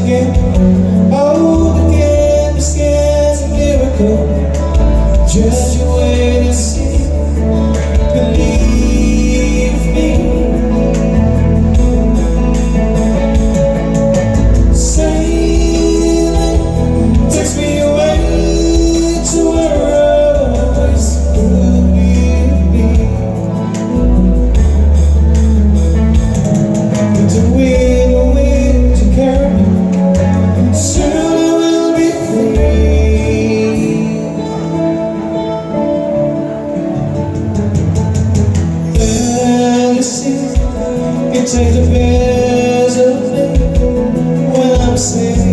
again. Oh, again, the sky's a miracle. Just you wait and see. Believe me. Sailing takes me away to where I always will be. But the wind to carry me. Soon I will be free. Then you see, it takes the best of me when I'm sailing.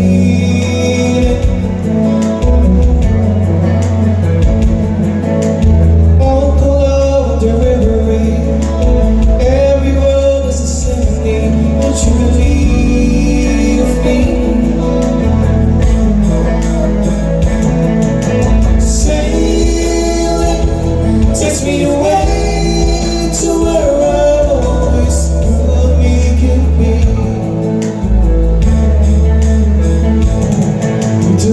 All the love of the river, every word is a symphony. Won't you believe me? Sailing takes me away to where I always thought we could be. With the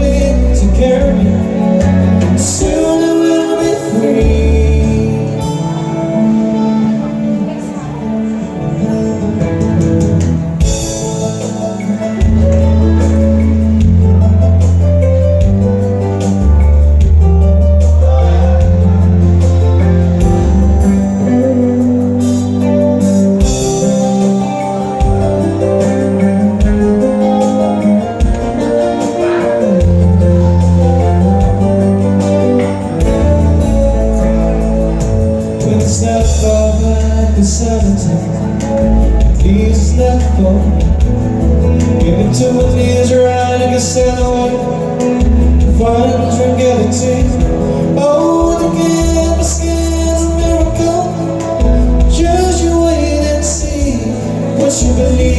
wind to carry me, soon I will be free. It's not far back in 17. Please, it's not far. Give it to my knees, right? I can sail away. Find tranquility. Oh, again, my skin's a miracle. Just you wait and see what you believe.